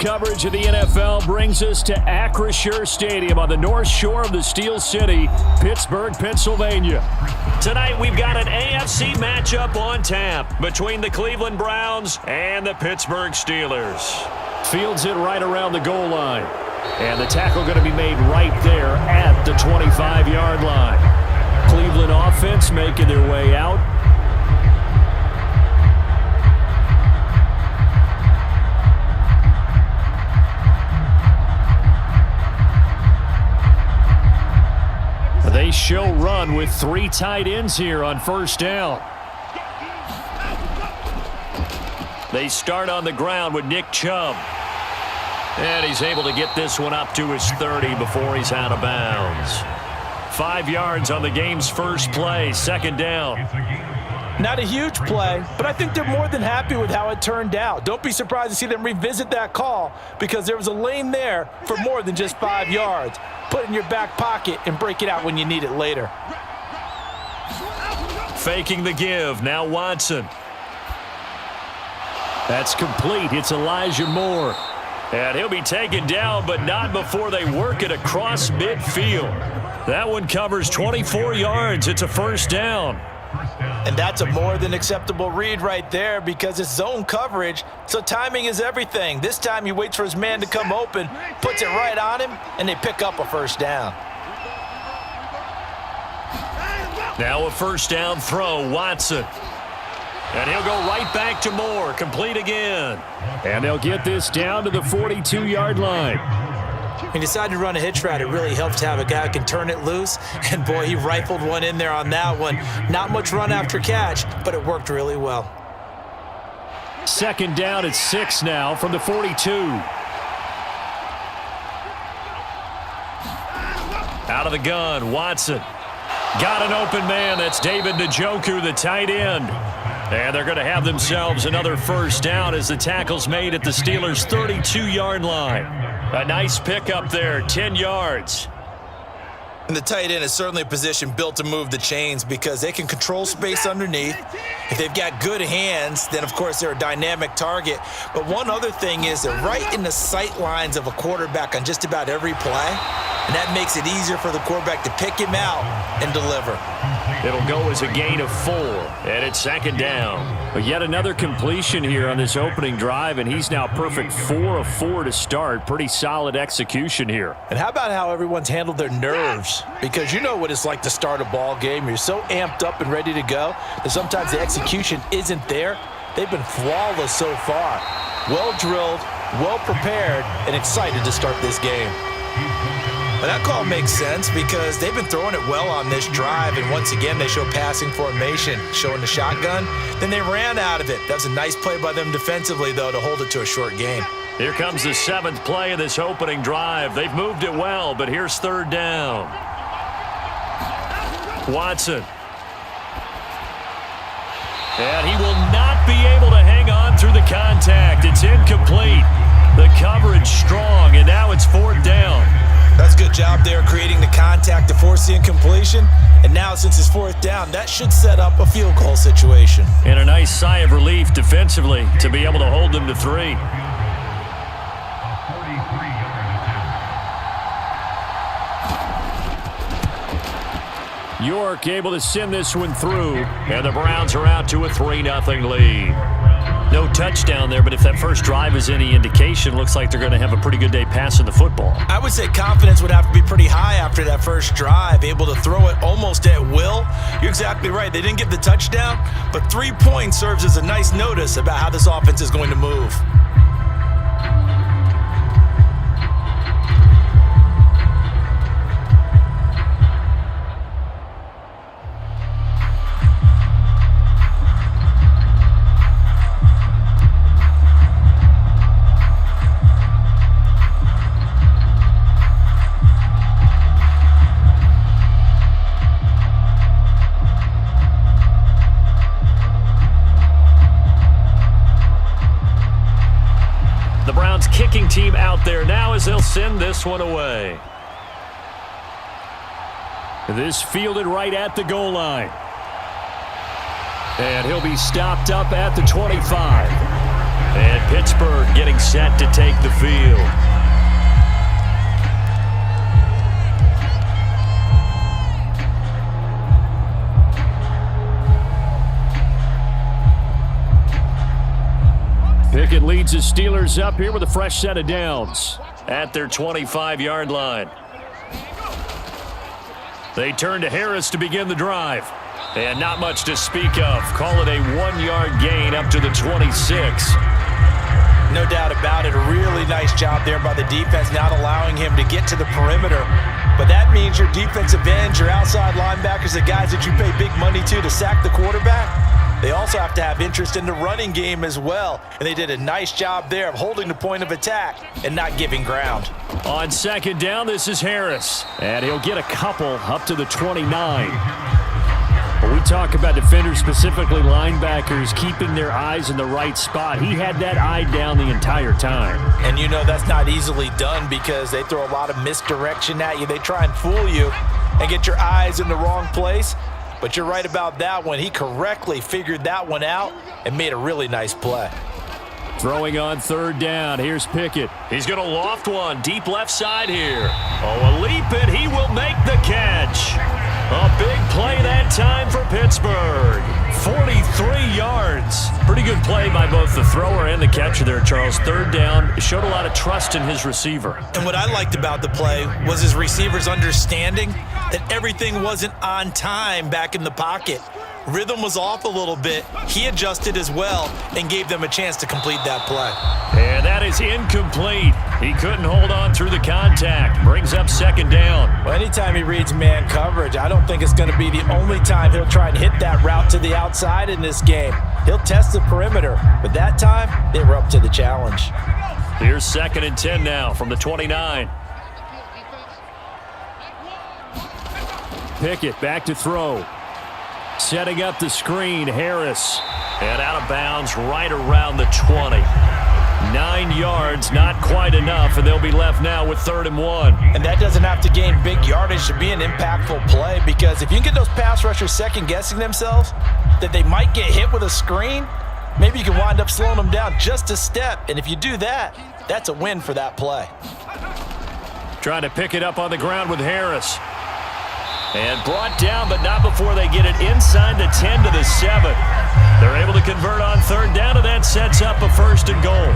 Coverage of the NFL brings us to Acrisure Stadium on the north shore of the Steel City, Pittsburgh, Pennsylvania. Tonight we've got an AFC matchup on tap between the Cleveland Browns and the Pittsburgh Steelers. Fields it right around the goal line. And the tackle going to be made right there at the 25-yard line. Cleveland offense making their way out. They show run with three tight ends here on first down. They start on the ground with Nick Chubb. And he's able to get this one up to his 30 before he's out of bounds. 5 yards on the game's first play, second down. Not a huge play, but I think they're more than happy with how it turned out. Don't be surprised to see them revisit that call because there was a lane there for more than just 5 yards. Put it in your back pocket and break it out when you need it later. Faking the give, now Watson. That's complete. It's Elijah Moore. And he'll be taken down, but not before they work it across midfield. That one covers 24 yards. It's a first down. And that's a more than acceptable read right there because it's zone coverage, so timing is everything. This time he waits for his man to come open, puts it right on him, and they pick up a first down. Now a first down throw, Watson. And he'll go right back to Moore, complete again. And they'll get this down to the 42-yard line. He decided to run a hitch route. It really helps to have a guy who can turn it loose. And, boy, he rifled one in there on that one. Not much run after catch, but it worked really well. Second down at 6 now from the 42. Out of the gun, Watson. Got an open man. That's David Njoku, the tight end. And they're going to have themselves another first down as the tackle's made at the Steelers' 32-yard line. A nice pickup there, 10 yards. And the tight end is certainly a position built to move the chains because they can control space underneath. If they've got good hands, then, of course, they're a dynamic target. But one other thing is they're right in the sight lines of a quarterback on just about every play. And that makes it easier for the quarterback to pick him out and deliver. It'll go as a gain of 4, and it's second down. But yet another completion here on this opening drive, and he's now perfect 4 of 4 to start. Pretty solid execution here. And how about how everyone's handled their nerves? Because you know what it's like to start a ball game. You're so amped up and ready to go that sometimes the execution isn't there. They've been flawless so far. Well drilled, well prepared, and excited to start this game. But that call makes sense because they've been throwing it well on this drive, and once again they show passing formation, showing the shotgun. Then they ran out of it. That's a nice play by them defensively, though, to hold it to a short game. Here comes the 7th play of this opening drive. They've moved it well, but here's third down. Watson. And he will not be able to hang on through the contact. It's incomplete. The coverage strong, and now it's fourth down. That's a good job there creating the contact to force the incompletion. And now since it's fourth down, that should set up a field goal situation. And a nice sigh of relief defensively to be able to hold them to 3. York able to send this one through, and the Browns are out to a 3-0 lead. No touchdown there, but if that first drive is any indication, looks like they're going to have a pretty good day passing the football. I would say confidence would have to be pretty high after that first drive, able to throw it almost at will. You're exactly right. They didn't get the touchdown, but 3 points serves as a nice notice about how this offense is going to move. Kicking team out there now as they'll send this one away. This fielded right at the goal line. And he'll be stopped up at the 25. And Pittsburgh getting set to take the field. Pickett leads the Steelers up here with a fresh set of downs at their 25-yard line. They turn to Harris to begin the drive. And not much to speak of. Call it a 1-yard gain up to the 26. No doubt about it. A really nice job there by the defense, not allowing him to get to the perimeter. But that means your defensive ends, your outside linebackers, the guys that you pay big money to sack the quarterback, they also have to have interest in the running game as well. And they did a nice job there of holding the point of attack and not giving ground. On second down, this is Harris. And he'll get a couple up to the 29. When we talk about defenders, specifically linebackers, keeping their eyes in the right spot, he had that eye down the entire time. And you know that's not easily done because they throw a lot of misdirection at you. They try and fool you and get your eyes in the wrong place. But you're right about that one. He correctly figured that one out and made a really nice play. Throwing on third down. Here's Pickett. He's going to loft one deep left side here. Oh, a leap, and he will make the catch. A big play that time for Pittsburgh. 43 yards. Pretty good play by both the thrower and the catcher there, Charles. Third down. Showed a lot of trust in his receiver. And what I liked about the play was his receivers understanding that everything wasn't on time back in the pocket. Rhythm was off a little bit. He adjusted as well and gave them a chance to complete that play. And that is incomplete. He couldn't hold on through the contact. Brings up second down. Well, anytime he reads man coverage, I don't think it's going to be the only time he'll try and hit that route to the outside in this game. He'll test the perimeter, but that time they were up to the challenge. Here's second and 10 now from the 29. Pickett back to throw. Setting up the screen, Harris. And out of bounds right around the 20. 9 yards, not quite enough, and they'll be left now with 3rd and 1. And that doesn't have to gain big yardage to be an impactful play, because if you can get those pass rushers second-guessing themselves, that they might get hit with a screen, maybe you can wind up slowing them down just a step. And if you do that, that's a win for that play. Trying to pick it up on the ground with Harris. And brought down, but not before they get it inside the 10 to the 7. They're able to convert on third down, and that sets up a 1st and goal.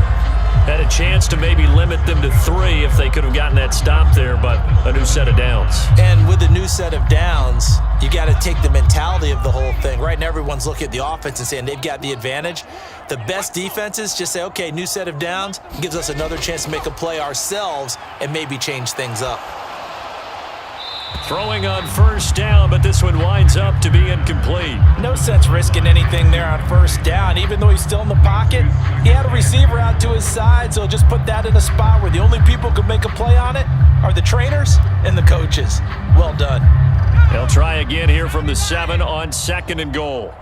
Had a chance to maybe limit them to 3 if they could have gotten that stop there, but a new set of downs. And with a new set of downs, you got to take the mentality of the whole thing. Right now, everyone's looking at the offense and saying they've got the advantage. The best defenses just say, okay, new set of downs, gives us another chance to make a play ourselves and maybe change things up. Throwing on 1st down, but this one winds up to be incomplete. No sense risking anything there on 1st down. Even though he's still in the pocket, he had a receiver out to his side, so just put that in a spot where the only people who could make a play on it are the trainers and the coaches. Well done. They'll try again here from the 7 on 2nd and goal.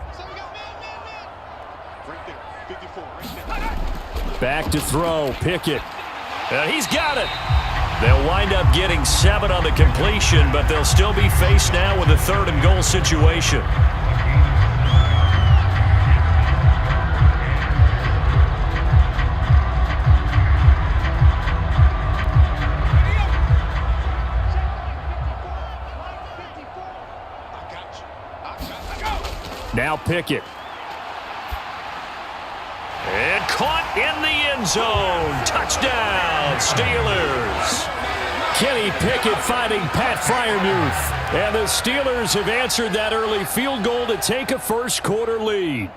Back to throw, Pickett. And he's got it. They'll wind up getting 7 on the completion, but they'll still be faced now with a 3rd and goal situation. Now Pickett. And caught in the end zone. Touchdown, Steelers. Kenny Pickett fighting Pat Freiermuth. And the Steelers have answered that early field goal to take a first-quarter lead.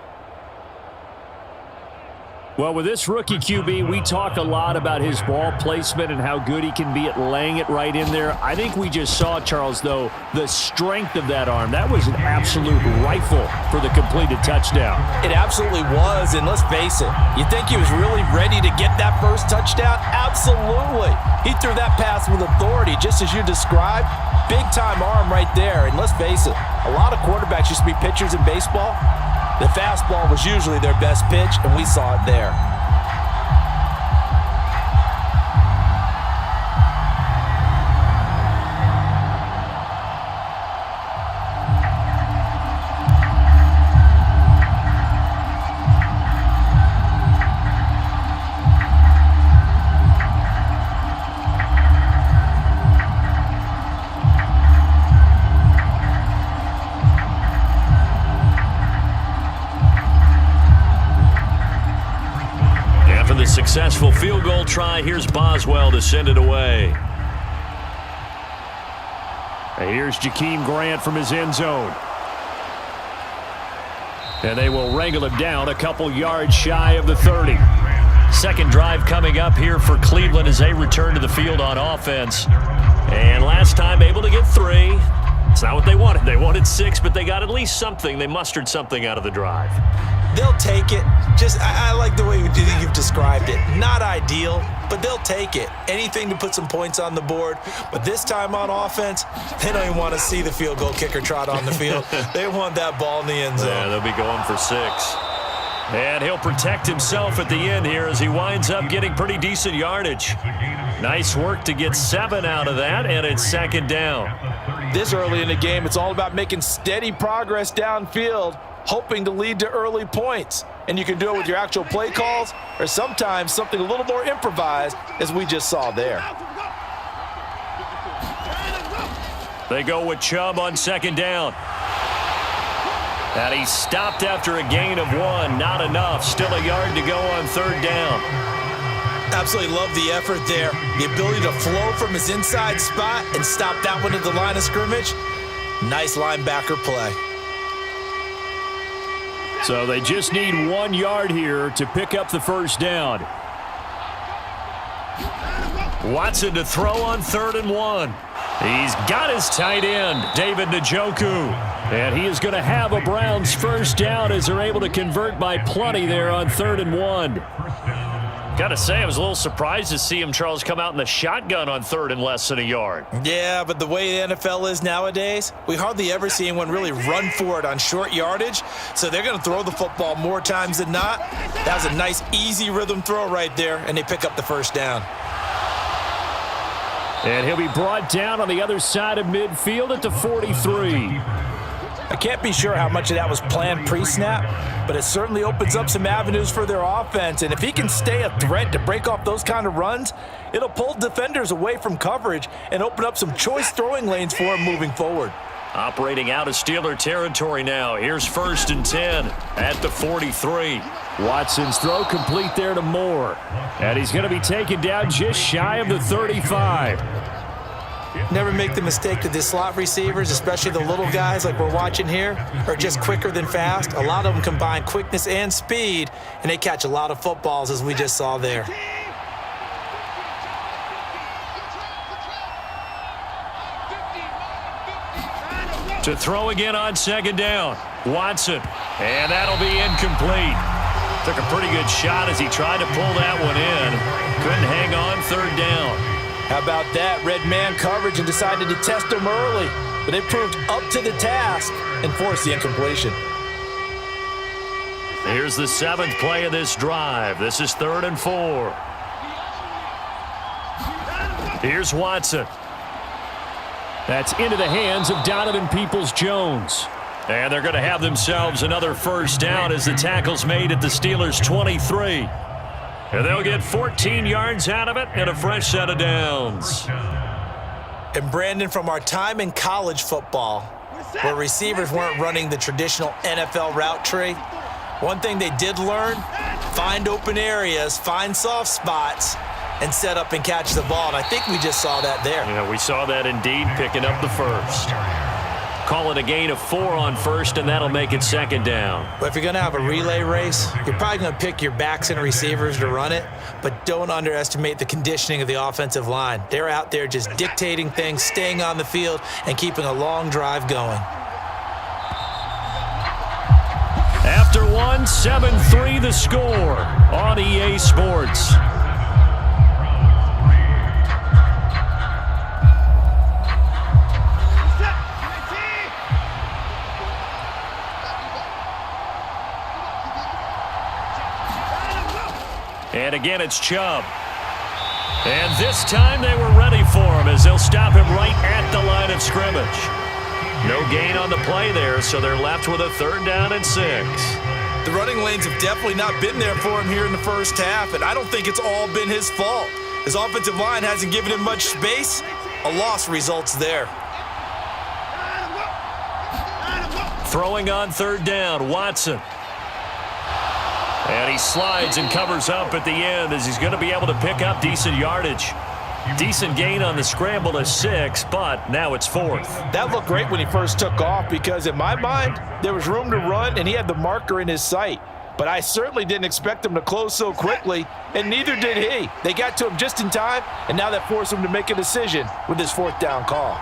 Well, with this rookie QB, we talk a lot about his ball placement and how good he can be at laying it right in there. I think we just saw, Charles, though, the strength of that arm. That was an absolute rifle for the completed touchdown. It absolutely was, and let's face it, you think he was really ready to get that first touchdown? Absolutely. He threw that pass with authority, just as you described. Big-time arm right there, and let's face it, a lot of quarterbacks used to be pitchers in baseball. The fastball was usually their best pitch, and we saw it there. they'll try. Here's Boswell to send it away. Here's Jakeem Grant from his end zone. And they will wrangle him down a couple yards shy of the 30. Second drive coming up here for Cleveland as they return to the field on offense. And last time able to get 3. It's not what they wanted. They wanted 6, but they got at least something. They mustered something out of the drive. They'll take it. I like the way you've described it. Not ideal, but they'll take it. Anything to put some points on the board. But this time on offense, they don't even want to see the field goal kicker trot on the field. They want that ball in the end zone. Yeah, they'll be going for 6. And he'll protect himself at the end here as he winds up getting pretty decent yardage. Nice work to get 7 out of that, and it's second down. This early in the game, it's all about making steady progress downfield, hoping to lead to early points. And you can do it with your actual play calls or sometimes something a little more improvised, as we just saw there. They go with Chubb on second down. And he stopped after a gain of 1. Not enough. Still a yard to go on third down. Absolutely love the effort there. The ability to flow from his inside spot and stop that one at the line of scrimmage. Nice linebacker play. So they just need 1 yard here to pick up the first down. Watson to throw on 3rd and 1. He's got his tight end, David Njoku. And he is going to have a Browns first down as they're able to convert by plenty there on 3rd and 1. Got to say, I was a little surprised to see him, Charles, come out in the shotgun on 3rd and less than a yard. Yeah, but the way the NFL is nowadays, we hardly ever see anyone really run for it on short yardage. So they're going to throw the football more times than not. That was a nice, easy rhythm throw right there, and they pick up the first down. And he'll be brought down on the other side of midfield at the 43. I can't be sure how much of that was planned pre-snap, but it certainly opens up some avenues for their offense. And if he can stay a threat to break off those kind of runs, it'll pull defenders away from coverage and open up some choice throwing lanes for him moving forward. Operating out of Steeler territory now. Here's 1st and 10 at the 43. Watson's throw complete there to Moore. And he's going to be taken down just shy of the 35. Never make the mistake that the slot receivers, especially the little guys like we're watching here, are just quicker than fast. A lot of them combine quickness and speed, and they catch a lot of footballs, as we just saw there. To throw again on second down, Watson. And that'll be incomplete. Took a pretty good shot as he tried to pull that one in. Couldn't hang on 3rd down. How about that? Red man coverage and decided to test him early. But they proved up to the task and forced the incompletion. Here's the 7th play of this drive. This is 3rd and 4. Here's Watson. That's into the hands of Donovan Peoples-Jones. And they're going to have themselves another first down as the tackle's made at the Steelers' 23. And they'll get 14 yards out of it and a fresh set of downs. And Brandon, from our time in college football, where receivers weren't running the traditional NFL route tree, one thing they did learn, find open areas, find soft spots, and set up and catch the ball. And I think we just saw that there. Yeah, we saw that indeed, picking up the first. Call it a gain of 4 on 1st, and that'll make it 2nd down. But if you're going to have a relay race, you're probably going to pick your backs and receivers to run it, but don't underestimate the conditioning of the offensive line. They're out there just dictating things, staying on the field, and keeping a long drive going. After 1, 7-3 the score on EA Sports. And again, it's Chubb. And this time they were ready for him as they'll stop him right at the line of scrimmage. No gain on the play there, so they're left with a 3rd down and 6. The running lanes have definitely not been there for him here in the first half, and I don't think it's all been his fault. His offensive line hasn't given him much space. A loss results there. Throwing on 3rd down, Watson. And he slides and covers up at the end as he's going to be able to pick up decent yardage. Decent gain on the scramble to 6, but now it's 4th. That looked great when he first took off because in my mind, there was room to run and he had the marker in his sight. But I certainly didn't expect him to close so quickly, and neither did he. They got to him just in time, and now that forced him to make a decision with his 4th down call.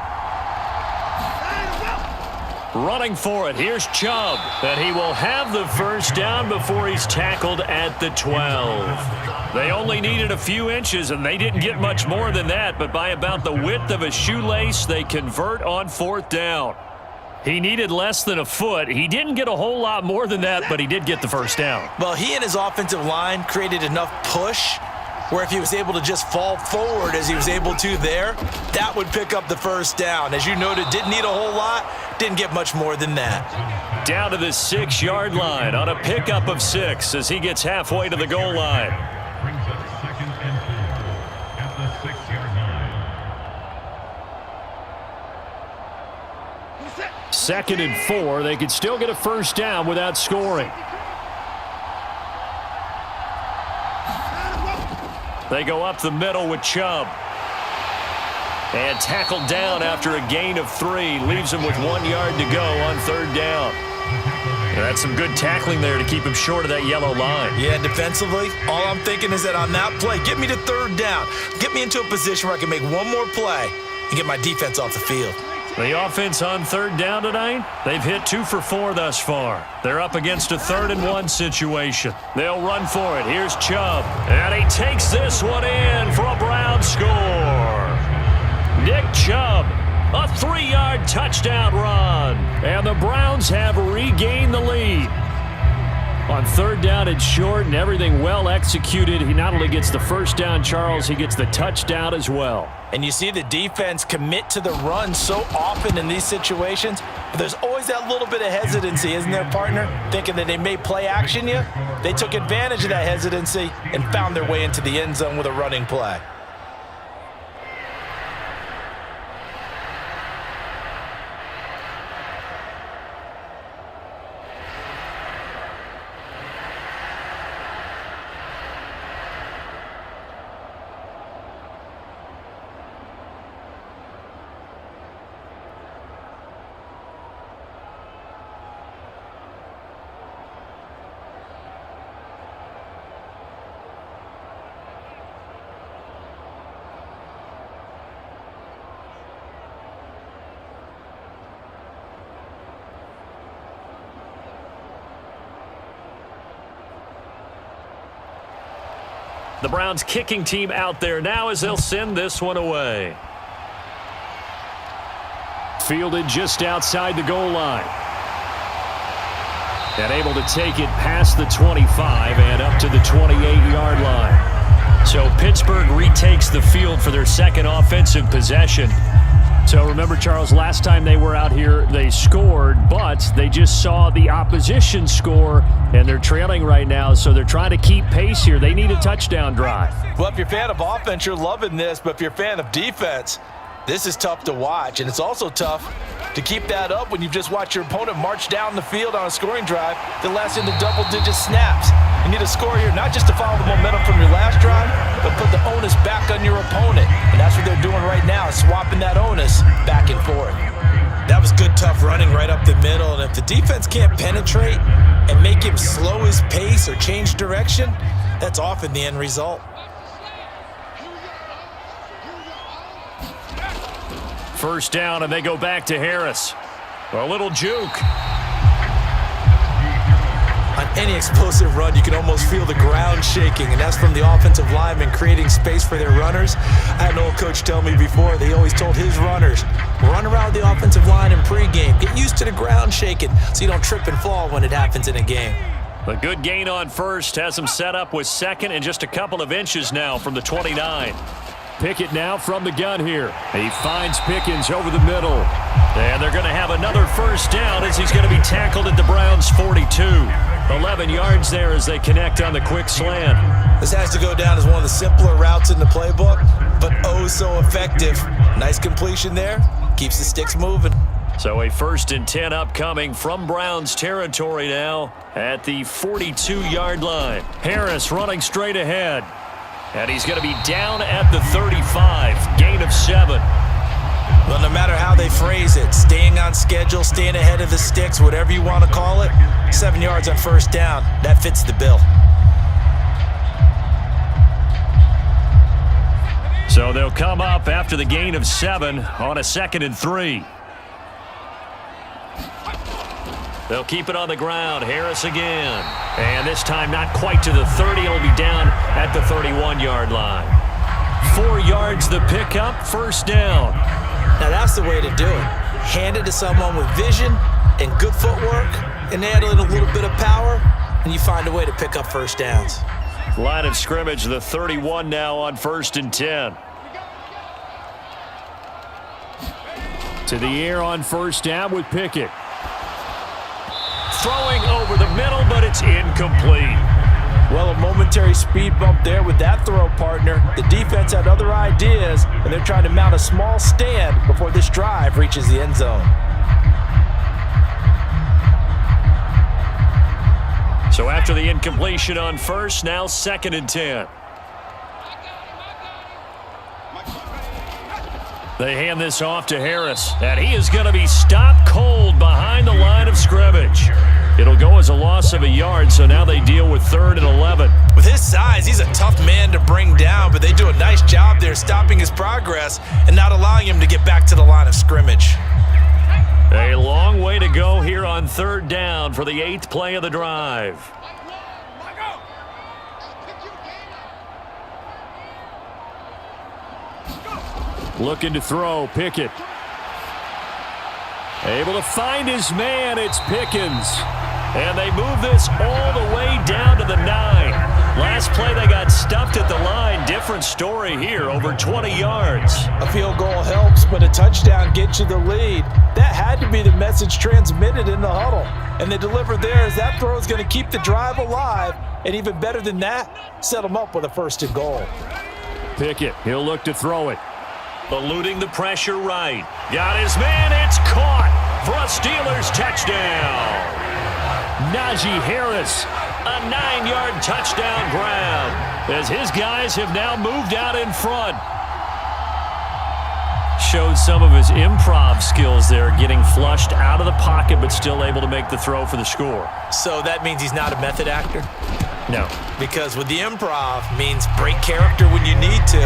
Running for it, here's Chubb, and he will have the first down before he's tackled at the 12. They only needed a few inches, and they didn't get much more than that, but by about the width of a shoelace, they convert on 4th down. He needed less than a foot. He didn't get a whole lot more than that, but he did get the first down. Well, he and his offensive line created enough push where if he was able to just fall forward as he was able to there, that would pick up the first down. As you noted, didn't need a whole lot, didn't get much more than that. Down to the 6-yard line on a pickup of 6 as he gets halfway to the goal line. Second and 4. They could still get a first down without scoring. They go up the middle with Chubb. And tackled down after a gain of 3. Leaves him with 1 yard to go on 3rd down. That's some good tackling there to keep him short of that yellow line. Yeah, defensively, all I'm thinking is that on that play, get me to 3rd down. Get me into a position where I can make one more play and get my defense off the field. The offense on 3rd down tonight, they've hit 2 for 4 thus far. They're up against a 3rd and 1 situation. They'll run for it. Here's Chubb. And he takes this one in for a Brown score. Nick Chubb, a 3-yard touchdown run. And the Browns have regained the lead. On 3rd down and short and everything well executed, he not only gets the first down, Charles, he gets the touchdown as well. And you see the defense commit to the run so often in these situations, but there's always that little bit of hesitancy, isn't there, partner? Thinking that they may play action you. They took advantage of that hesitancy and found their way into the end zone with a running play. The Browns kicking team out there now as they'll send this one away. Fielded just outside the goal line. And able to take it past the 25 and up to the 28-yard line. So Pittsburgh retakes the field for their second offensive possession. So remember, Charles, last time they were out here, they scored, but they just saw the opposition score, and they're trailing right now, so they're trying to keep pace here. They need a touchdown drive. Well, if you're a fan of offense, you're loving this, but if you're a fan of defense, this is tough to watch, and it's also tough to keep that up when you've just watched your opponent march down the field on a scoring drive that lasts into double-digit snaps. You need a score here, not just to follow the momentum from your last drive, but put the onus back on your opponent. And that's what they're doing right now, swapping that onus back and forth. That was good, tough running right up the middle. And if the defense can't penetrate and make him slow his pace or change direction, that's often the end result. First down, and they go back to Harris. A little juke. On any explosive run, you can almost feel the ground shaking, and that's from the offensive linemen creating space for their runners. I had an old coach tell me before, they always told his runners, run around the offensive line in pregame. Get used to the ground shaking so you don't trip and fall when it happens in a game. A good gain on first has him set up with second and just a couple of inches now from the 29. Pickett now from the gun here. He finds Pickens over the middle. And they're going to have another first down as he's going to be tackled at the Browns' 42. 11 yards there as they connect on the quick slant. This has to go down as one of the simpler routes in the playbook, but oh so effective. Nice completion there. Keeps the sticks moving. So a 1st and 10 upcoming from Browns territory now at the 42-yard line. Harris running straight ahead. And he's going to be down at the 35. Gain of 7. Well, no matter how they phrase it, staying on schedule, staying ahead of the sticks, whatever you want to call it, 7 yards on 1st down, that fits the bill. So they'll come up after the gain of 7 on a 2nd and 3. They'll keep it on the ground. Harris again. And this time not quite to the 30. It'll be down at the 31-yard line. 4 yards the pickup, 1st down. Now that's the way to do it. Hand it to someone with vision and good footwork, and add in a little bit of power, and you find a way to pick up 1st downs. Line of scrimmage, the 31 now on 1st and 10. To the air on 1st down with Pickett. Throwing over the middle, but it's incomplete. Well, a momentary speed bump there with that throw, partner. The defense had other ideas, and they're trying to mount a small stand before this drive reaches the end zone. So after the incompletion on 1st, now 2nd and 10. They hand this off to Harris, and he is going to be stopped cold behind the line of scrimmage. It'll go as a loss of a yard, so now they deal with 3rd and 11. With his size, he's a tough man to bring down, but they do a nice job there stopping his progress and not allowing him to get back to the line of scrimmage. A long way to go here on 3rd down for the 8th play of the drive. Looking to throw, Pickett. Able to find his man, it's Pickens. And they move this all the way down to the 9. Last play they got stuffed at the line. Different story here, over 20 yards. A field goal helps, but a touchdown gets you the lead. That had to be the message transmitted in the huddle. And they delivered there as that throw is going to keep the drive alive. And even better than that, set them up with a 1st and goal. Pickett, he'll look to throw it. Eluding the pressure right. Got his man, it's caught for a Steelers touchdown. Najee Harris, a 9-yard touchdown grab as his guys have now moved out in front. Showed some of his improv skills there, getting flushed out of the pocket but still able to make the throw for the score. So that means he's not a method actor? No. Because with the improv means break character when you need to.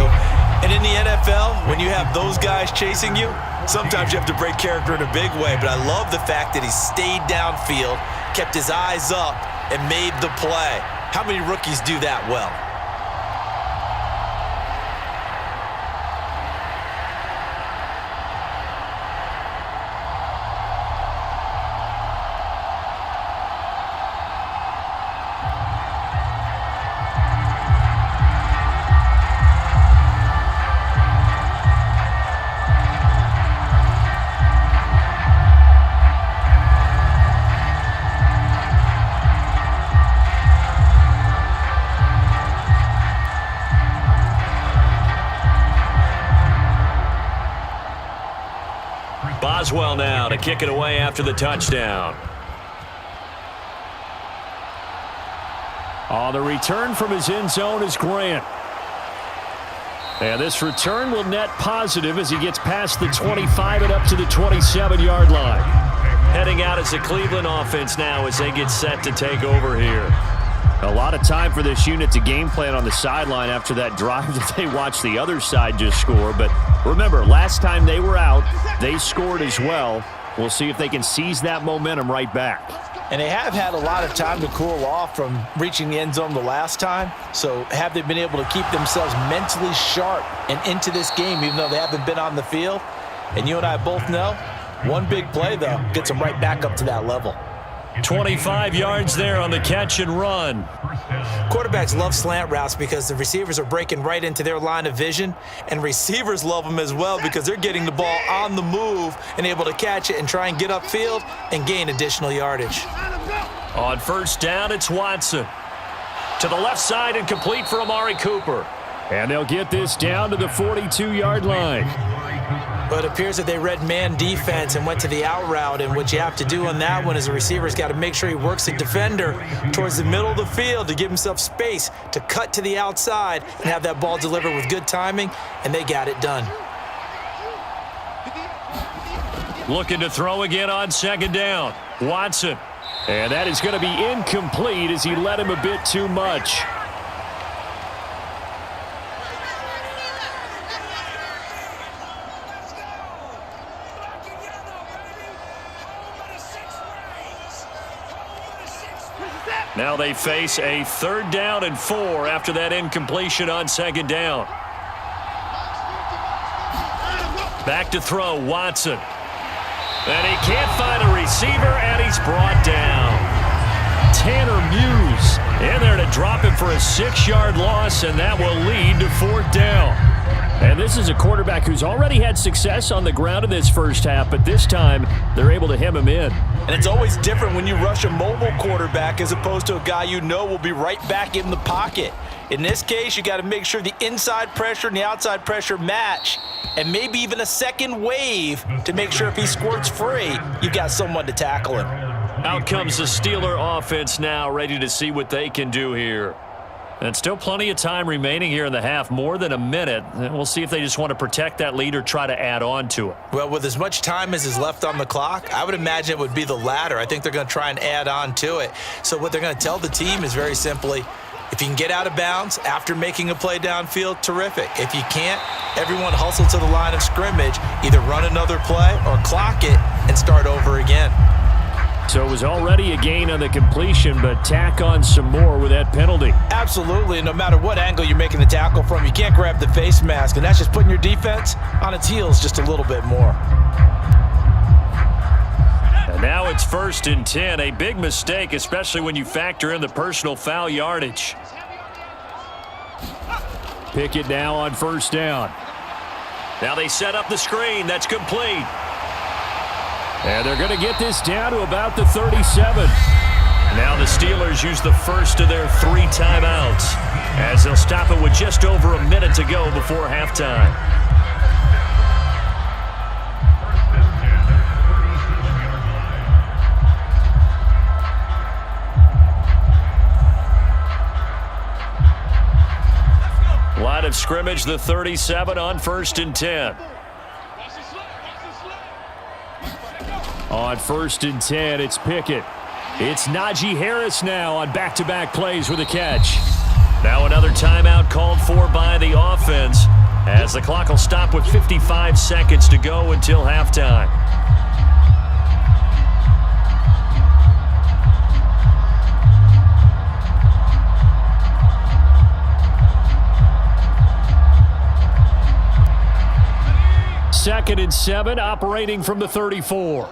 And in the NFL, when you have those guys chasing you, sometimes you have to break character in a big way. But I love the fact that he stayed downfield, kept his eyes up, and made the play. How many rookies do that well? Boswell now to kick it away after the touchdown. On the return from his end zone is Grant. And this return will net positive as he gets past the 25 and up to the 27-yard line. Heading out as the Cleveland offense now as they get set to take over here. A lot of time for this unit to game plan on the sideline after that drive that they watched the other side just score. But remember, last time they were out, they scored as well. We'll see if they can seize that momentum right back. And they have had a lot of time to cool off from reaching the end zone the last time. So have they been able to keep themselves mentally sharp and into this game even though they haven't been on the field? And you and I both know, one big play, though, gets them right back up to that level. 25 yards there on the catch and run. Quarterbacks love slant routes because the receivers are breaking right into their line of vision, and receivers love them as well because they're getting the ball on the move and able to catch it and try and get upfield and gain additional yardage. On 1st down, it's Watson. To the left side and complete for Amari Cooper. And they'll get this down to the 42-yard line. But it appears that they read man defense and went to the out route, and what you have to do on that one is the receiver's got to make sure he works the defender towards the middle of the field to give himself space to cut to the outside and have that ball delivered with good timing, and they got it done. Looking to throw again on second down. Watson. And that is going to be incomplete as he led him a bit too much. Now they face a 3rd down and 4 after that incompletion on second down. Back to throw, Watson. And he can't find a receiver, and he's brought down. Tanner Muse in there to drop him for a 6-yard loss, and that will lead to 4th down. And this is a quarterback who's already had success on the ground in this first half, but this time they're able to hem him in. And it's always different when you rush a mobile quarterback as opposed to a guy you know will be right back in the pocket. In this case, you got to make sure the inside pressure and the outside pressure match, and maybe even a second wave to make sure if he squirts free, you've got someone to tackle him. Out comes the Steeler offense now, ready to see what they can do here. And still plenty of time remaining here in the half, more than a minute. And we'll see if they just want to protect that lead or try to add on to it. Well, with as much time as is left on the clock, I would imagine it would be the latter. I think they're going to try and add on to it. So what they're going to tell the team is very simply, if you can get out of bounds after making a play downfield, terrific. If you can't, everyone hustle to the line of scrimmage, either run another play or clock it and start over again. So it was already a gain on the completion, but tack on some more with that penalty. Absolutely. No matter what angle you're making the tackle from, you can't grab the face mask, and that's just putting your defense on its heels just a little bit more. And now it's 1st and 10, a big mistake, especially when you factor in the personal foul yardage. Pickett now on 1st down. Now they set up the screen. That's complete. And they're going to get this down to about the 37. Now the Steelers use the first of their 3 timeouts as they'll stop it with just over a minute to go before halftime. Line of scrimmage, the 37 on 1st and 10. On 1st and 10, it's Pickett. It's Najee Harris now on back-to-back plays with a catch. Now another timeout called for by the offense as the clock will stop with 55 seconds to go until halftime. Second and 7, operating from the 34.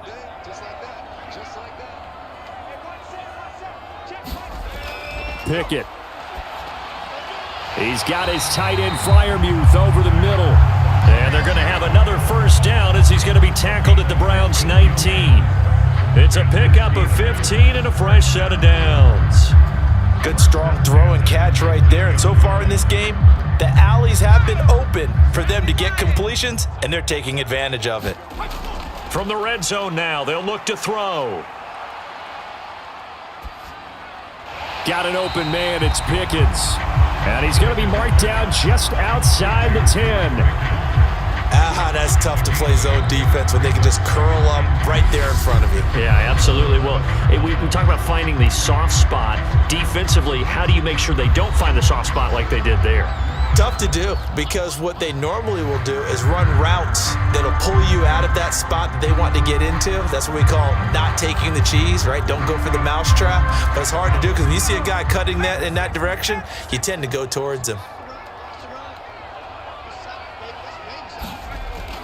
Pickett. He's got his tight end Freiermuth over the middle. And they're going to have another 1st down as he's going to be tackled at the Browns' 19. It's a pickup of 15 and a fresh set of downs. Good strong throw and catch right there. And so far in this game, the alleys have been open for them to get completions, and they're taking advantage of it. From the red zone now, they'll look to throw. Got an open man, it's Pickens. And he's going to be marked down just outside the 10. That's tough to play zone defense when they can just curl up right there in front of you. Yeah, absolutely. Well, we talk about finding the soft spot. Defensively, how do you make sure they don't find the soft spot like they did there? Tough to do, because what they normally will do is run routes that'll pull you out of that spot that they want to get into. That's what we call not taking the cheese, right? Don't go for the mousetrap. But it's hard to do because when you see a guy cutting that in that direction, you tend to go towards him.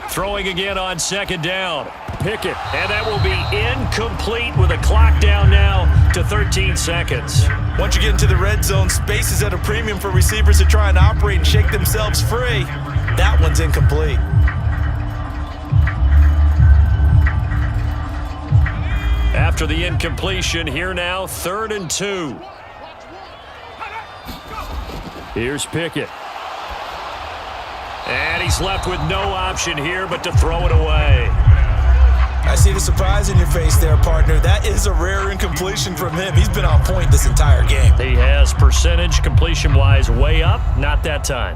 Throwing again on second down. Pickett, and that will be incomplete with a clock down now to 13 seconds. Once you get into the red zone, space is at a premium for receivers to try and operate and shake themselves free. That one's incomplete. After the incompletion, here now, 3rd and 2. Here's Pickett. And he's left with no option here but to throw it away. I see the surprise in your face there, partner. That is a rare incompletion from him. He's been on point this entire game. He has percentage completion-wise way up, not that time.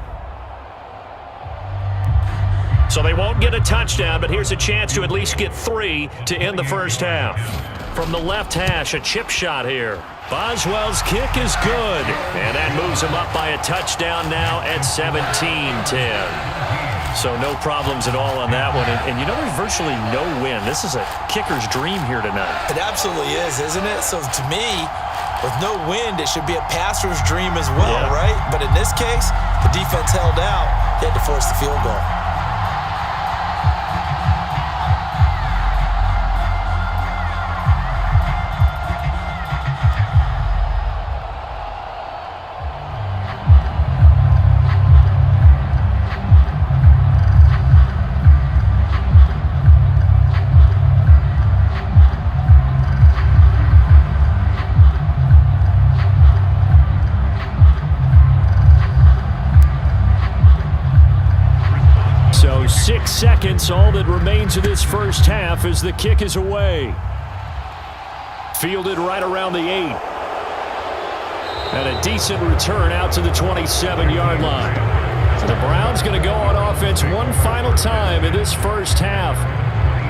So they won't get a touchdown, but here's a chance to at least get 3 to end the first half. From the left hash, a chip shot here. Boswell's kick is good, and that moves him up by a touchdown now at 17-10. So no problems at all on that one. And you know, there's virtually no win. This is a kicker's dream here tonight. It absolutely is, isn't it? So to me, with no wind, it should be a passer's dream as well, right? But in this case, the defense held out. They had to force the field goal. So 6 seconds, all that remains of this first half as the kick is away. Fielded right around the 8. And a decent return out to the 27-yard line. So the Browns going to go on offense one final time in this first half.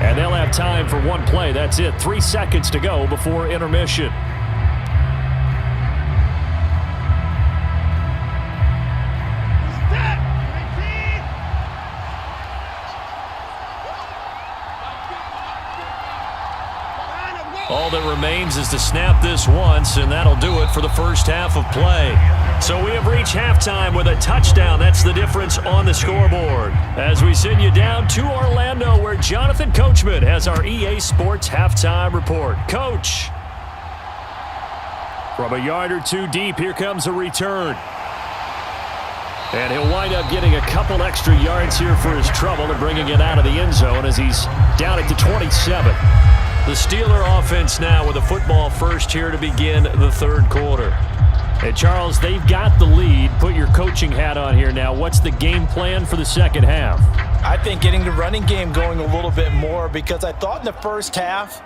And they'll have time for one play. That's it. 3 seconds to go before intermission. All that remains is to snap this once, and that'll do it for the first half of play. So we have reached halftime with a touchdown. That's the difference on the scoreboard. As we send you down to Orlando, where Jonathan Coachman has our EA Sports halftime report. Coach. From a yard or two deep, here comes a return. And he'll wind up getting a couple extra yards here for his trouble and bringing it out of the end zone as he's down at the 27. The Steeler offense now with a football first here to begin the third quarter. And Charles, they've got the lead. Put your coaching hat on here now. What's the game plan for the second half? I think getting the running game going a little bit more, because I thought in the first half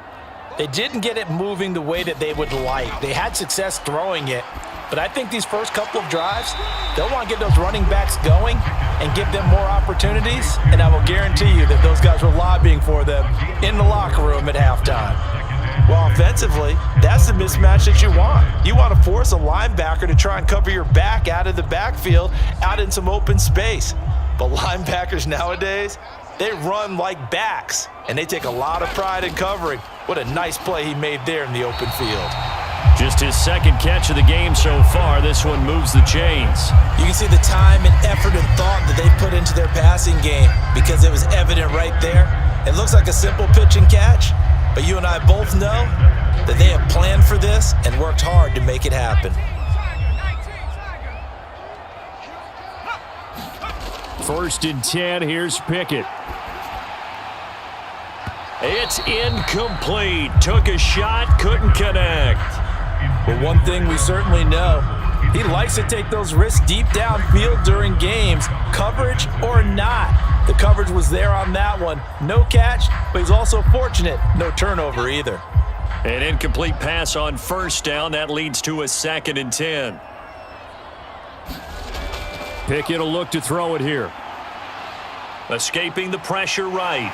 they didn't get it moving the way that they would like. They had success throwing it, but I think these first couple of drives, they'll want to get those running backs going and give them more opportunities, and I will guarantee you that those guys were lobbying for them in the locker room at halftime. Well, offensively, that's the mismatch that you want. You want to force a linebacker to try and cover your back out of the backfield, out in some open space. But linebackers nowadays, they run like backs, and they take a lot of pride in covering. What a nice play he made there in the open field. Just his second catch of the game so far. This one moves the chains. You can see the time and effort and thought that they put into their passing game, because it was evident right there. It looks like a simple pitch and catch, but you and I both know that they have planned for this and worked hard to make it happen. First and 10, here's Pickett. It's incomplete. Took a shot, couldn't connect. But one thing we certainly know, he likes to take those risks deep downfield during games, coverage or not. The coverage was there on that one. No catch, but he's also fortunate. No turnover either. An incomplete pass on first down. That leads to a 2nd and 10. Pickett will look to throw it here. Escaping the pressure right.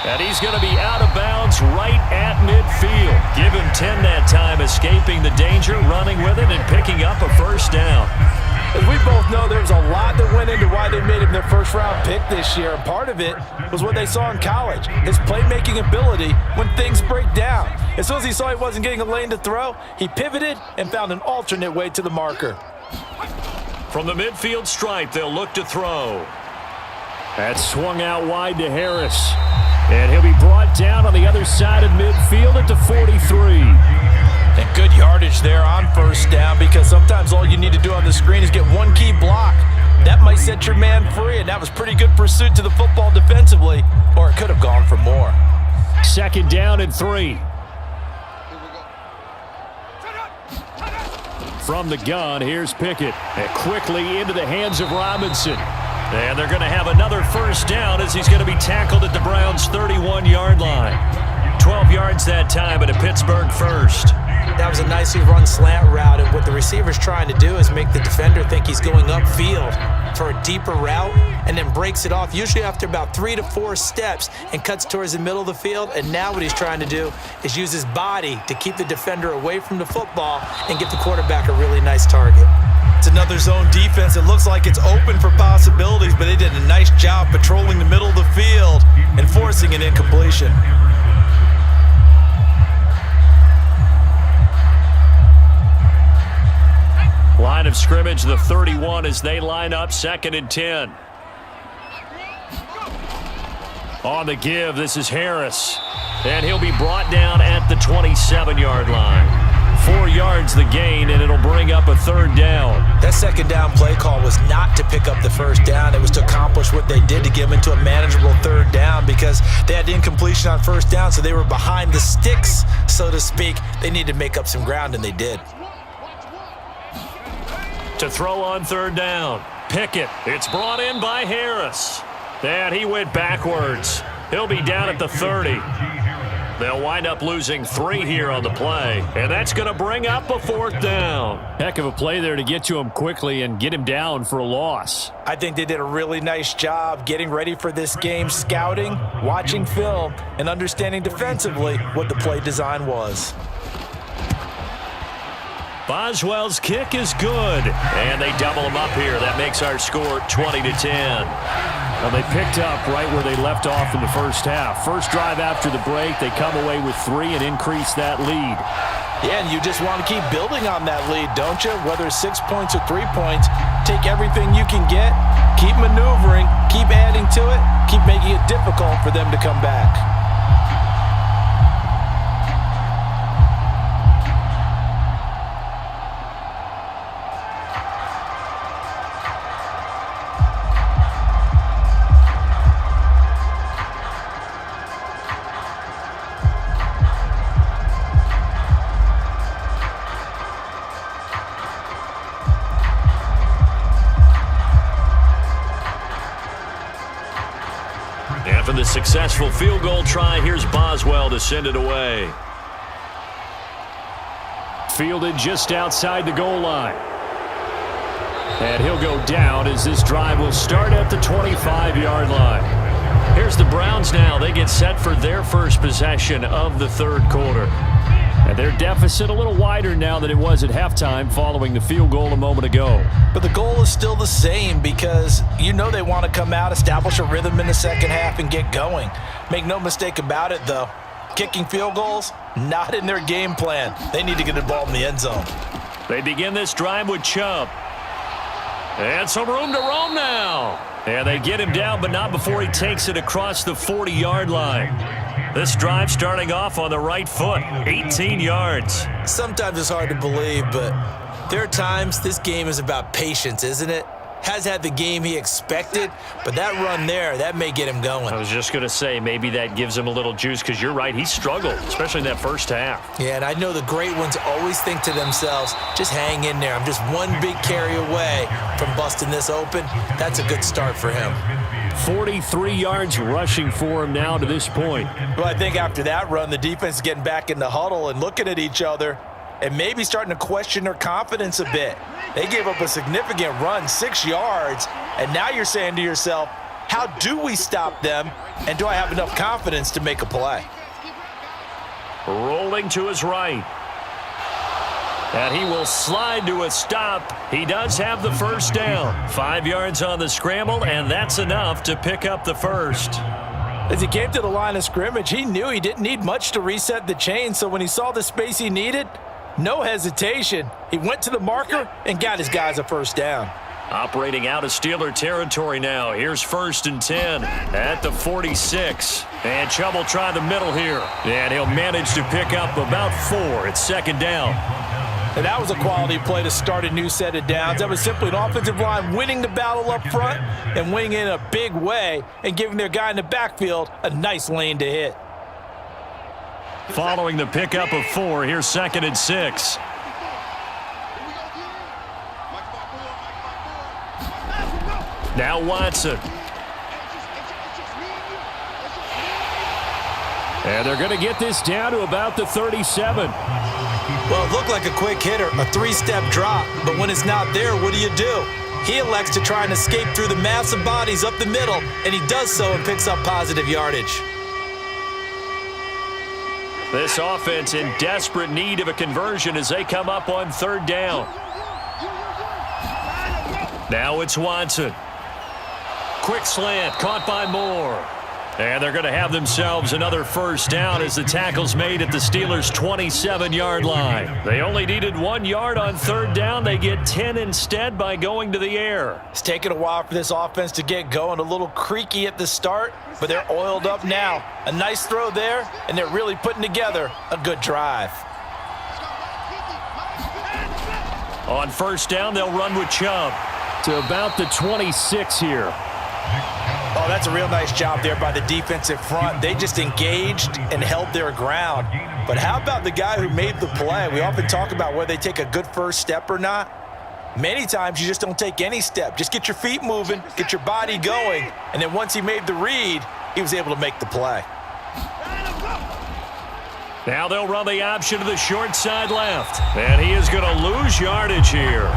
And he's going to be out of bounds right at midfield. Give him 10 that time, escaping the danger, running with it, and picking up a first down. As we both know, there was a lot that went into why they made him their first-round pick this year. And part of it was what they saw in college, his playmaking ability when things break down. As soon as he saw he wasn't getting a lane to throw, he pivoted and found an alternate way to the marker. From the midfield stripe, they'll look to throw. That's swung out wide to Harris. And he'll be brought down on the other side of midfield at the 43. And good yardage there on first down, because sometimes all you need to do on the screen is get one key block. That might set your man free, and that was pretty good pursuit to the football defensively, or it could have gone for more. 2nd down and 3. From the gun, here's Pickett. And quickly into the hands of Robinson. And they're going to have another first down as he's going to be tackled at the Browns' 31-yard line. 12 yards that time and a Pittsburgh first. That was a nicely run slant route, and what the receiver's trying to do is make the defender think he's going upfield for a deeper route and then breaks it off, usually after about 3 to 4 steps, and cuts towards the middle of the field. And now what he's trying to do is use his body to keep the defender away from the football and get the quarterback a really nice target. It's another zone defense. It looks like it's open for possibilities, but they did a nice job patrolling the middle of the field and forcing an incompletion. Line of scrimmage, the 31 as they line up, 2nd and 10. On the give, this is Harris. And he'll be brought down at the 27-yard line. 4 yards the gain, and it'll bring up a 3rd down. That 2nd down play call was not to pick up the 1st down. It was to accomplish what they did to get them into a manageable 3rd down because they had incompletion on 1st down, so they were behind the sticks, so to speak. They needed to make up some ground, and they did. To throw on 3rd down, Pickett. It's brought in by Harris. And he went backwards. He'll be down at the 30. They'll wind up losing 3 here on the play, and that's going to bring up a 4th down. Heck of a play there to get to him quickly and get him down for a loss. I think they did a really nice job getting ready for this game, scouting, watching film, and understanding defensively what the play design was. Boswell's kick is good, and they double him up here. That makes our score 20-10. Well, they picked up right where they left off in the first half. First drive after the break, they come away with 3 and increase that lead. Yeah, and you just want to keep building on that lead, don't you? Whether it's 6 points or 3 points, take everything you can get, keep maneuvering, keep adding to it, keep making it difficult for them to come back. After the successful field goal try, here's Boswell to send it away. Fielded just outside the goal line. And he'll go down as this drive will start at the 25-yard line. Here's the Browns now. They get set for their first possession of the 3rd quarter. And their deficit a little wider now than it was at halftime following the field goal a moment ago. But the goal is still the same because you know they want to come out, establish a rhythm in the second half, and get going. Make no mistake about it, though. Kicking field goals, not in their game plan. They need to get the ball in the end zone. They begin this drive with Chubb. And some room to roam now. And they get him down, but not before he takes it across the 40-yard line. This drive starting off on the right foot, 18 yards. Sometimes it's hard to believe, but there are times this game is about patience, isn't it? Has had the game he expected, but that run there, that may get him going. I was just going to say, maybe that gives him a little juice because you're right, he struggled, especially in that first half. Yeah, and I know the great ones always think to themselves, just hang in there. I'm just one big carry away from busting this open. That's a good start for him. 43 yards rushing for him now to this point. Well, I think after that run, the defense is getting back in the huddle and looking at each other and maybe starting to question their confidence a bit. They gave up a significant run, 6 yards, and now you're saying to yourself, how do we stop them, and do I have enough confidence to make a play? Rolling to his right. And he will slide to a stop. He does have the first down. 5 yards on the scramble, and that's enough to pick up the first. As he came to the line of scrimmage, he knew he didn't need much to reset the chain, so when he saw the space he needed, no hesitation. He went to the marker and got his guys a first down. Operating out of Steeler territory now. Here's 1st and 10 at the 46. And Chubb will try the middle here. And he'll manage to pick up about 4. It's 2nd down. And that was a quality play to start a new set of downs. That was simply an offensive line winning the battle up front and winning in a big way and giving their guy in the backfield a nice lane to hit. Following the pickup of 4, here's 2nd and 6. Now Watson. And they're going to get this down to about the 37. Well, it looked like a quick hitter, a three-step drop, but when it's not there, what do? He elects to try and escape through the massive bodies up the middle, and he does so and picks up positive yardage. This offense in desperate need of a conversion as they come up on third down. Now it's Watson. Quick slant, caught by Moore. And they're going to have themselves another first down as the tackle's made at the Steelers' 27-yard line. They only needed 1 yard on third down. They get 10 instead by going to the air. It's taken a while for this offense to get going. A little creaky at the start, but they're oiled up now. A nice throw there, and they're really putting together a good drive. On first down, they'll run with Chubb to about the 26 here. Oh, that's a real nice job there by the defensive front. They just engaged and held their ground. But how about the guy who made the play? We often talk about whether they take a good first step or not. Many times you just don't take any step. Just get your feet moving, get your body going, and then once he made the read, he was able to make the play. Now they'll run the option to the short side left. And he is going to lose yardage here.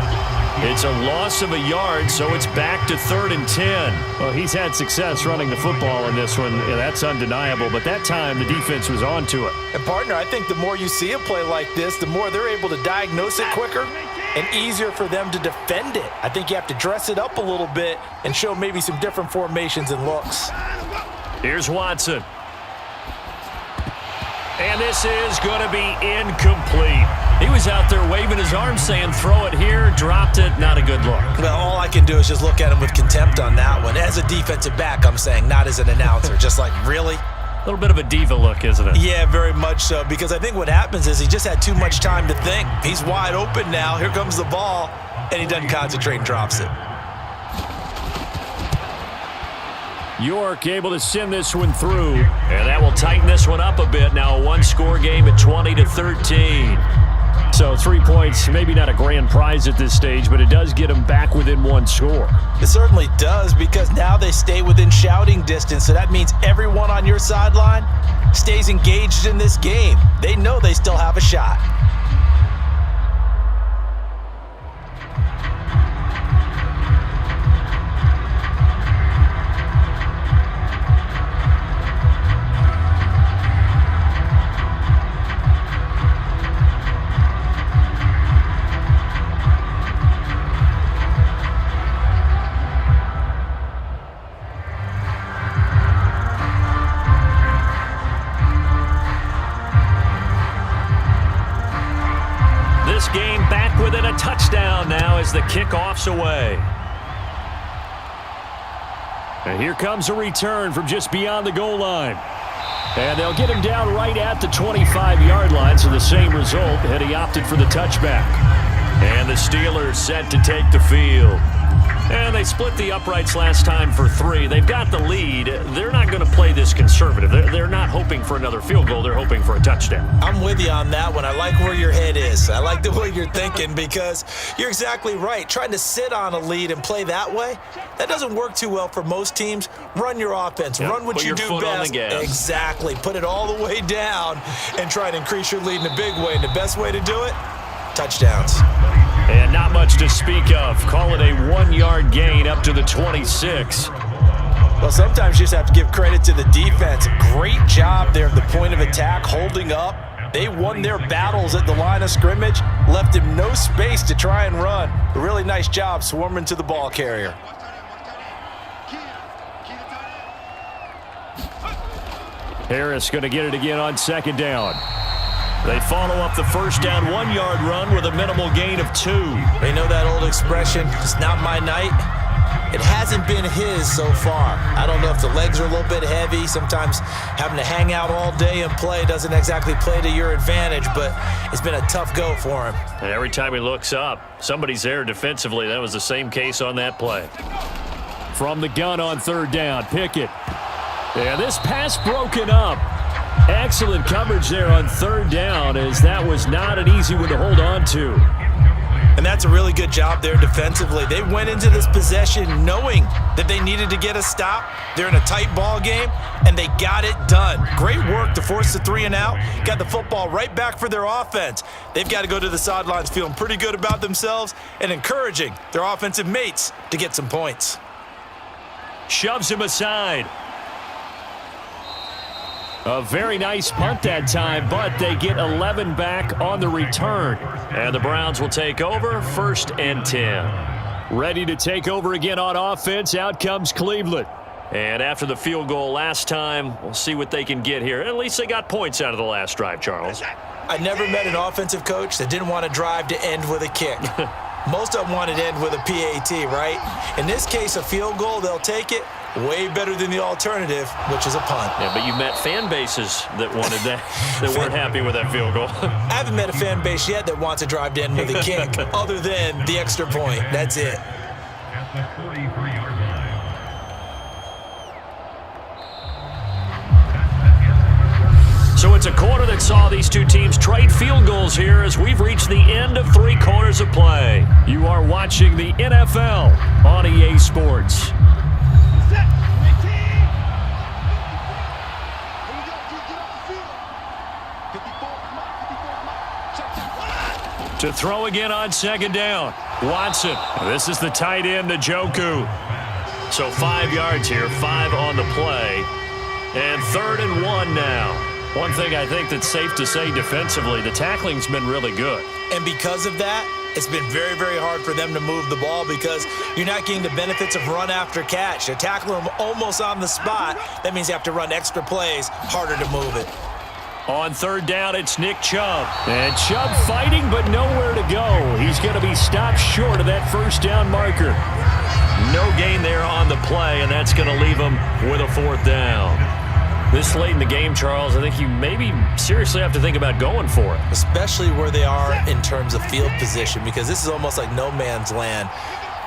It's a loss of a yard, so it's back to 3rd and 10. Well, he's had success running the football in this one. Yeah, that's undeniable. But that time, the defense was on to it. And, partner, I think the more you see a play like this, the more they're able to diagnose it quicker and easier for them to defend it. I think you have to dress it up a little bit and show maybe some different formations and looks. Here's Watson. And this is going to be incomplete. He was out there waving his arms saying, throw it here, dropped it, not a good look. Well, all I can do is just look at him with contempt on that one. As a defensive back, I'm saying, not as an announcer. Just like, really? A little bit of a diva look, isn't it? Yeah, very much so, because I think what happens is he just had too much time to think. He's wide open now. Here comes the ball, and he doesn't concentrate and drops it. York able to send this one through, and that will tighten this one up a bit. Now a one-score game at 20-13. So 3 points, maybe not a grand prize at this stage, but it does get them back within 1 score. It certainly does, because now they stay within shouting distance, so that means everyone on your sideline stays engaged in this game. They know they still have a shot. Game back within a touchdown now as the kickoff's away. And here comes a return from just beyond the goal line. And they'll get him down right at the 25-yard line, so the same result, had he opted for the touchback. And the Steelers set to take the field. And they split the uprights last time for 3. They've got the lead. They're not going to play this conservative. They're not hoping for another field goal. They're hoping for a touchdown. I'm with you on that one. I like where your head is. I like the way you're thinking, because you're exactly right. Trying to sit on a lead and play that way, that doesn't work too well for most teams. Run your offense. Run what you do best. Put your foot on the gas. Exactly. Put it all the way down and try to increase your lead in a big way. And the best way to do it, touchdowns. And not much to speak of. Call it a 1-yard gain up to the 26. Well, sometimes you just have to give credit to the defense. Great job there at the point of attack, holding up. They won their battles at the line of scrimmage, left him no space to try and run. A really nice job swarming to the ball carrier. Harris going to get it again on second down. They follow up the first down 1-yard run with a minimal gain of 2. They know that old expression, it's not my night. It hasn't been his so far. I don't know if the legs are a little bit heavy. Sometimes having to hang out all day and play doesn't exactly play to your advantage, but it's been a tough go for him. And every time he looks up, somebody's there defensively. That was the same case on that play. From the gun on third down, Pickett. Yeah, this pass broken up. Excellent coverage there on third down, as that was not an easy one to hold on to. And that's a really good job there defensively. They went into this possession knowing that they needed to get a stop. They're in a tight ball game, and they got it done. Great work to force the 3 and out. Got the football right back for their offense. They've got to go to the sidelines feeling pretty good about themselves and encouraging their offensive mates to get some points. Shoves him aside. A very nice punt that time, but they get 11 back on the return. And the Browns will take over, 1st and 10. Ready to take over again on offense. Out comes Cleveland. And after the field goal last time, we'll see what they can get here. At least they got points out of the last drive, Charles. I never met an offensive coach that didn't want to drive to end with a kick. Most of them wanted to end with a PAT, right? In this case, a field goal, they'll take it. Way better than the alternative, which is a punt. Yeah, but you met fan bases that wanted that, that weren't happy with that field goal. I haven't met a fan base yet that wants to drive to end with a kick, other than the extra point. That's it. So it's a quarter that saw these two teams trade field goals here as we've reached the end of 3 quarters of play. You are watching the NFL on EA Sports. To throw again on 2nd down. Watson. This is the tight end, Njoku. So 5 yards here, 5 on the play. And 3rd and 1 now. One thing I think that's safe to say defensively, the tackling's been really good. And because of that, it's been very, very hard for them to move the ball because you're not getting the benefits of run after catch. They're tackling them almost on the spot. That means you have to run extra plays, harder to move it. On 3rd down, it's Nick Chubb. And Chubb fighting, but nowhere to go. He's going to be stopped short of that 1st down marker. No gain there on the play, and that's going to leave him with a 4th down. This late in the game, Charles, I think you maybe seriously have to think about going for it. Especially where they are in terms of field position, because this is almost like no man's land.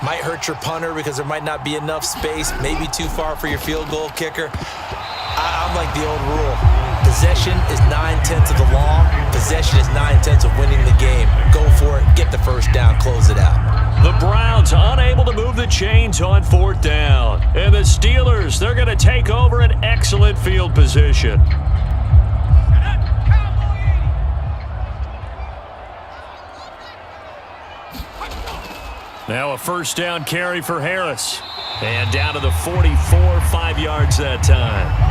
Might hurt your punter because there might not be enough space, maybe too far for your field goal kicker. I'm like the old rule. Possession is 9/10 of the law. Possession is 9/10 of winning the game. Go for it, get the 1st down, close it out. The Browns unable to move the chains on 4th down. And the Steelers, they're going to take over an excellent field position. Now a 1st down carry for Harris. And down to the 44, 5 yards that time.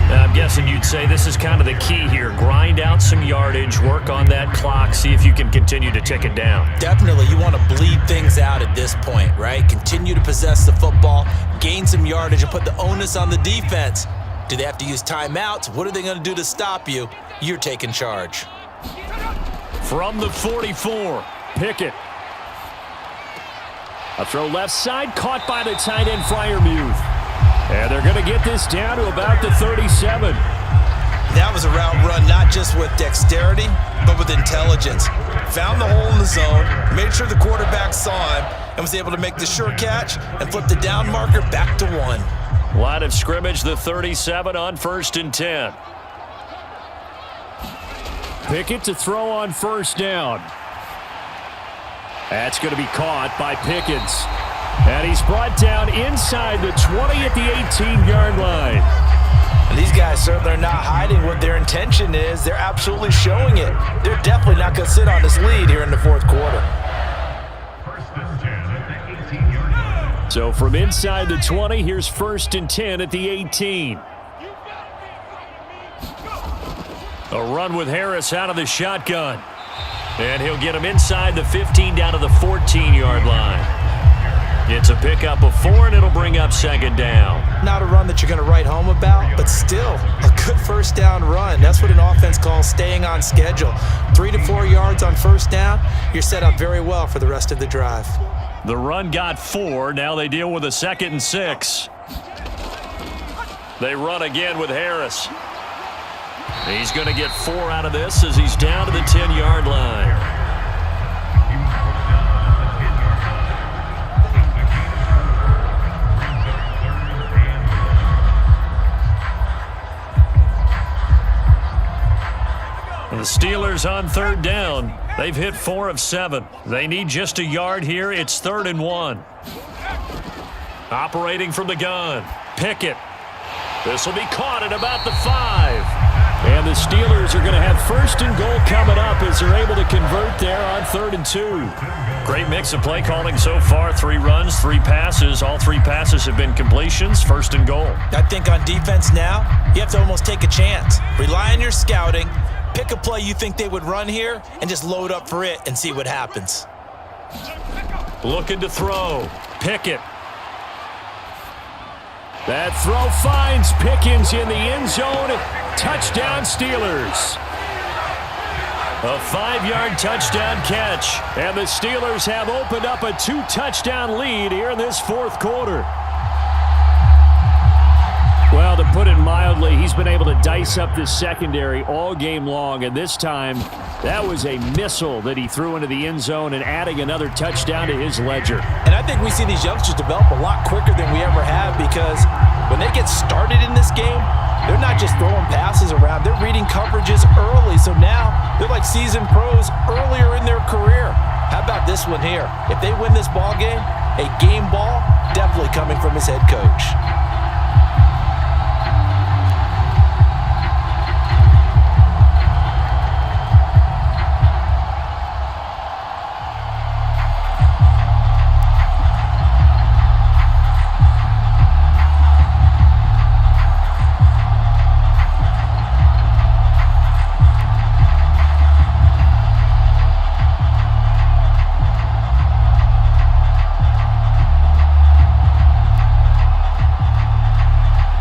I'm guessing you'd say this is kind of the key here. Grind out some yardage, work on that clock, see if you can continue to tick it down. Definitely. You want to bleed things out at this point, right? Continue to possess the football, gain some yardage, and put the onus on the defense. Do they have to use timeouts? What are they going to do to stop you? You're taking charge. From the 44, Pickett. A throw left side, caught by the tight end, Freiermuth. And they're going to get this down to about the 37. That was a route run not just with dexterity, but with intelligence. Found the hole in the zone, made sure the quarterback saw him, and was able to make the sure catch and flip the down marker back to 1. Line of scrimmage, the 37 on 1st and 10. Pickett to throw on 1st down. That's going to be caught by Pickens. And he's brought down inside the 20 at the 18-yard line. And these guys certainly are not hiding what their intention is. They're absolutely showing it. They're definitely not going to sit on this lead here in the 4th quarter. So from inside the 20, here's 1st and 10 at the 18. A run with Harris out of the shotgun. And he'll get him inside the 15 down to the 14-yard line. It's a pickup of 4, and it'll bring up 2nd down. Not a run that you're going to write home about, but still a good 1st down run. That's what an offense calls staying on schedule. 3 to 4 yards on 1st down, you're set up very well for the rest of the drive. The run got 4. Now they deal with a 2nd and 6. They run again with Harris. He's going to get 4 out of this as he's down to the 10-yard line. The Steelers on 3rd down. They've hit 4 of 7. They need just a yard here. It's 3rd and 1. Operating from the gun, Pickett. This will be caught at about the 5. And the Steelers are going to have 1st and goal coming up as they're able to convert there on 3rd and 2. Great mix of play calling so far. 3 runs, 3 passes. All 3 passes have been completions. 1st and goal. I think on defense now, you have to almost take a chance. Rely on your scouting. Pick a play you think they would run here and just load up for it and see what happens. Looking to throw. Pickett. That throw finds Pickens in the end zone. Touchdown, Steelers. A 5-yard touchdown catch. And the Steelers have opened up a 2-touchdown lead here in this 4th quarter. Well, to put it mildly, he's been able to dice up this secondary all game long, and this time that was a missile that he threw into the end zone and adding another touchdown to his ledger. And I think we see these youngsters develop a lot quicker than we ever have, because when they get started in this game, they're not just throwing passes around. They're reading coverages early, so now they're like seasoned pros earlier in their career. How about this one here? If they win this ball game, a game ball definitely coming from his head coach.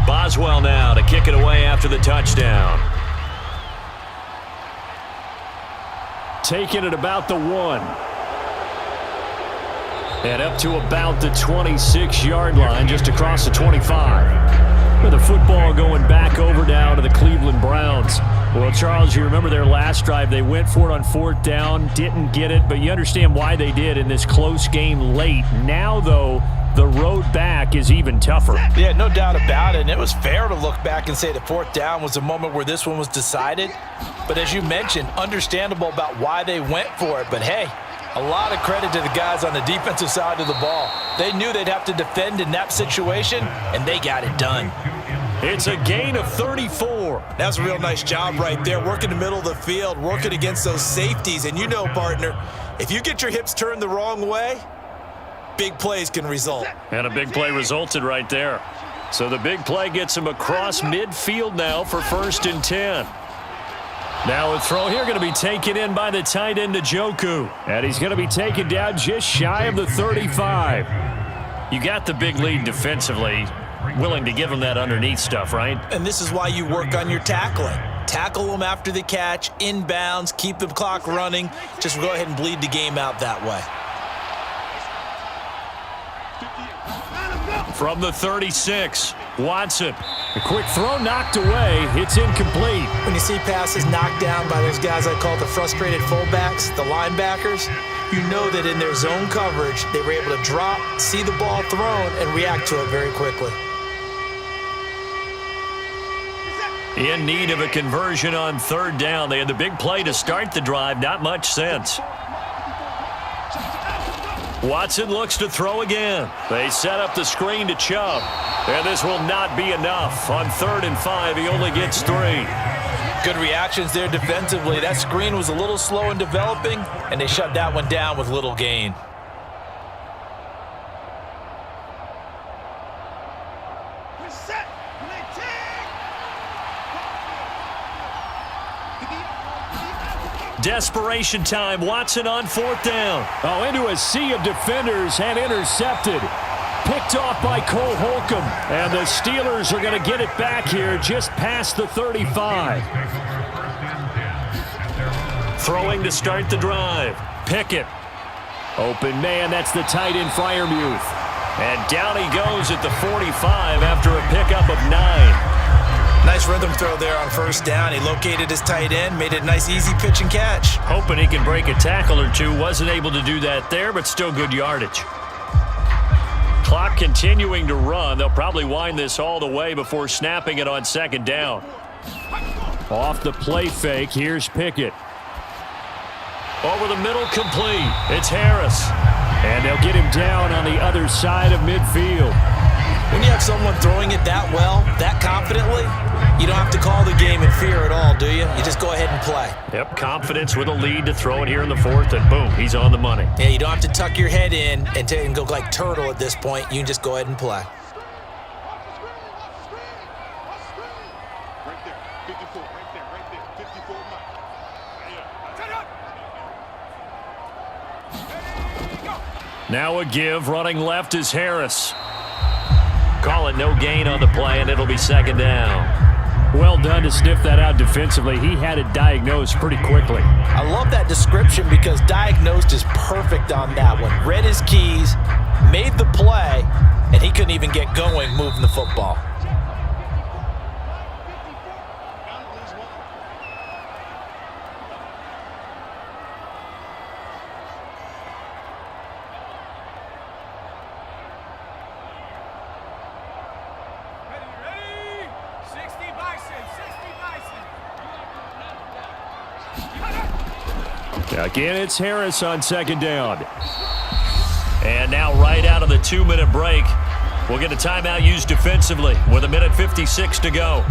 Boswell now to kick it away after the touchdown. Taking it about the 1. And up to about the 26-yard line, just across the 25. With the football going back over now to the Cleveland Browns. Well, Charles, you remember their last drive. They went for it on 4th down, didn't get it, but you understand why they did in this close game late. Now, though, the road back is even tougher. Yeah, no doubt about it. And it was fair to look back and say the 4th down was the moment where this one was decided. But as you mentioned, understandable about why they went for it. But hey, a lot of credit to the guys on the defensive side of the ball. They knew they'd have to defend in that situation, and they got it done. It's a gain of 34. That's a real nice job right there, working the middle of the field, working against those safeties. And you know, partner, if you get your hips turned the wrong way, big plays can result. And a big play resulted right there. So the big play gets him across midfield now for 1st and 10. Now a throw here going to be taken in by the tight end Njoku. And he's going to be taken down just shy of the 35. You got the big lead defensively. Willing to give him that underneath stuff, right? And this is why you work on your tackling. Tackle them after the catch, inbounds, keep the clock running. Just go ahead and bleed the game out that way. From the 36, Watson. A quick throw knocked away. It's incomplete. When you see passes knocked down by those guys I call the frustrated fullbacks, the linebackers, you know that in their zone coverage, they were able to drop, see the ball thrown, and react to it very quickly. In need of a conversion on 3rd down. They had the big play to start the drive. Not much sense. Watson looks to throw again. They set up the screen to Chubb. And this will not be enough. On 3rd and 5, he only gets 3. Good reactions there defensively. That screen was a little slow in developing, and they shut that one down with little gain. Desperation time. Watson on 4th down. Oh, into a sea of defenders and intercepted. Picked off by Cole Holcomb. And the Steelers are going to get it back here just past the 35. Throwing to start the drive. Pickett. Open man. That's the tight end Freiermuth. And down he goes at the 45 after a pickup of 9. Nice rhythm throw there on 1st down. He located his tight end, made it a nice easy pitch and catch. Hoping he can break a tackle or two. Wasn't able to do that there, but still good yardage. Clock continuing to run. They'll probably wind this all the way before snapping it on 2nd down. Off the play fake, here's Pickett. Over the middle, complete. It's Harris. And they'll get him down on the other side of midfield. When you have someone throwing it that well, that confidently, you don't have to call the game in fear at all, do you? You just go ahead and play. Yep, confidence with a lead to throw it here in the fourth, and boom, he's on the money. Yeah, you don't have to tuck your head in and go like turtle at this point. You can just go ahead and play. Now a give, running left is Harris. Call it no gain on the play, and it'll be second down. Well done to sniff that out defensively. He had it diagnosed pretty quickly. I love that description because diagnosed is perfect on that one. Read his keys, made the play, and he couldn't even get going moving the football. Again, it's Harris on second down. And now right out of the 2-minute break, we'll get a timeout used defensively with 1:56 to go.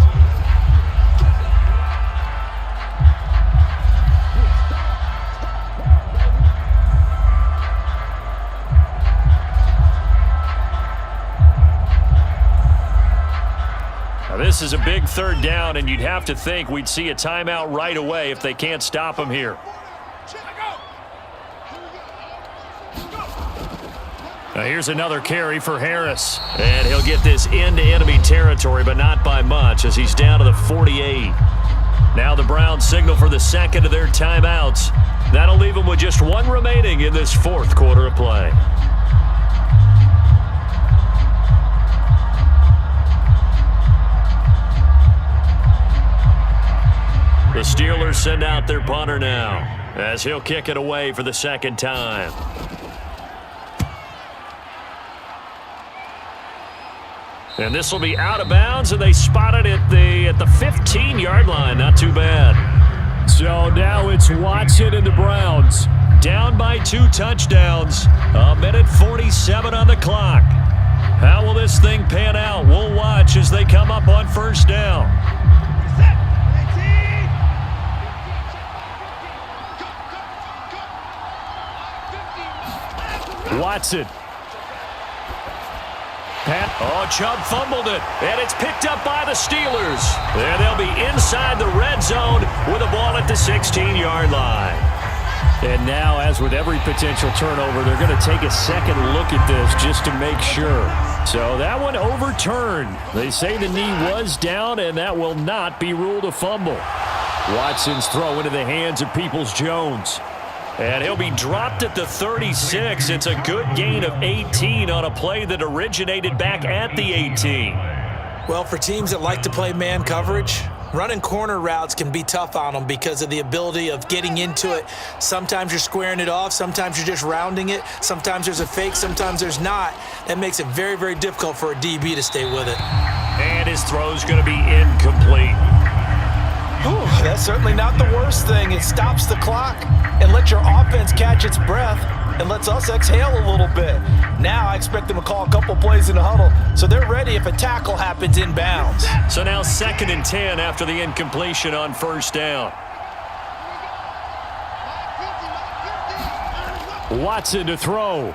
Now, this is a big third down, and you'd have to think we'd see a timeout right away if they can't stop him here. Now here's another carry for Harris. And he'll get this into enemy territory, but not by much as he's down to the 48. Now the Browns signal for the second of their timeouts. That'll leave them with just one remaining in this fourth quarter of play. The Steelers send out their punter now as he'll kick it away for the second time. And this will be out of bounds, and they spot it at the 15-yard line. Not too bad. So now it's Watson and the Browns. Down by 2 touchdowns. 1:47 on the clock. How will this thing pan out? We'll watch as they come up on first down. Watson. Oh, Chubb fumbled it, and it's picked up by the Steelers. And they'll be inside the red zone with a ball at the 16-yard line. And now, as with every potential turnover, they're going to take a second look at this just to make sure. So that one overturned. They say the knee was down, and that will not be ruled a fumble. Watson's throw into the hands of Peoples-Jones. And he'll be dropped at the 36. It's a good gain of 18 on a play that originated back at the 18. Well, for teams that like to play man coverage, running corner routes can be tough on them because of the ability of getting into it. Sometimes you're squaring it off. Sometimes you're just rounding it. Sometimes there's a fake. Sometimes there's not. That makes it very, very difficult for a DB to stay with it. And his throw's going to be incomplete. Whew, that's certainly not the worst thing. It stops the clock and lets your offense catch its breath and lets us exhale a little bit. Now I expect them to call a couple plays in the huddle so they're ready if a tackle happens inbounds. So now 2nd and 10 after the incompletion on first down. Watson to throw.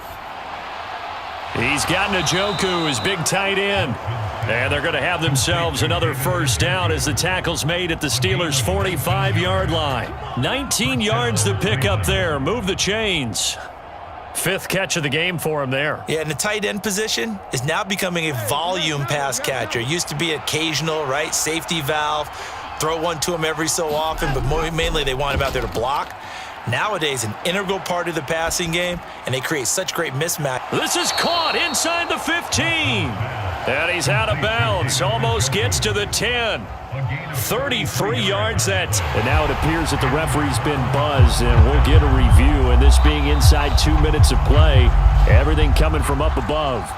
He's got Njoku, his big tight end. And they're going to have themselves another first down as the tackle's made at the Steelers' 45-yard line. 19 yards to pick up there. Move the chains. 5th catch of the game for him there. Yeah, and the tight end position is now becoming a volume pass catcher. It used to be occasional, right? Safety valve. Throw one to him every so often, but mainly they want him out there to block. Nowadays, an integral part of the passing game, and they create such great mismatch. This is caught inside the 15. And he's out of bounds. Almost gets to the 10. 33 yards that. And now it appears that the referee's been buzzed, and we'll get a review. And this being inside 2 minutes of play, everything coming from up above.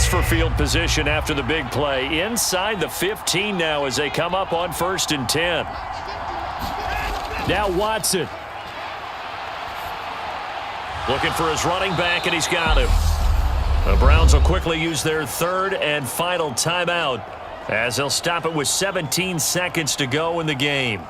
this for field position after the big play. Inside the 15 now as they come up on 1st and 10. Now Watson. Looking for his running back, and he's got him. The Browns will quickly use their 3rd and final timeout as they'll stop it with 17 seconds to go in the game.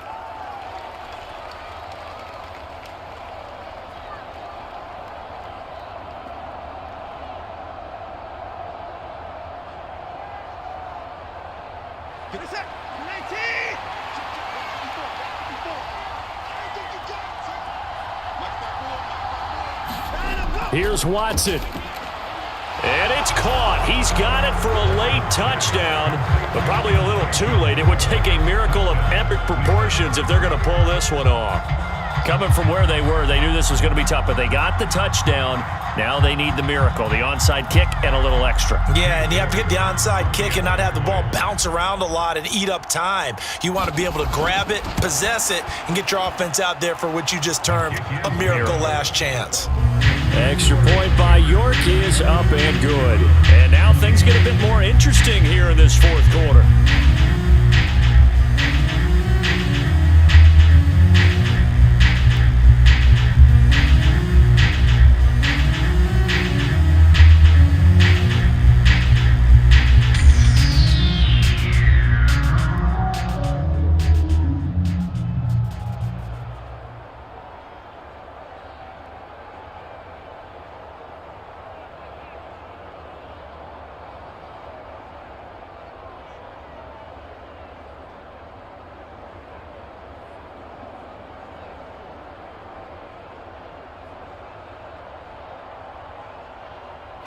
Here's Watson. And it's caught. He's got it for a late touchdown, but probably a little too late. It would take a miracle of epic proportions if they're going to pull this one off. Coming from where they were, they knew this was going to be tough, but they got the touchdown. Now they need the miracle, the onside kick and a little extra. Yeah, and you have to get the onside kick and not have the ball bounce around a lot and eat up time. You want to be able to grab it, possess it, and get your offense out there for what you just termed a miracle last chance. Extra point by York is up and good. And now things get a bit more interesting here in this 4th quarter.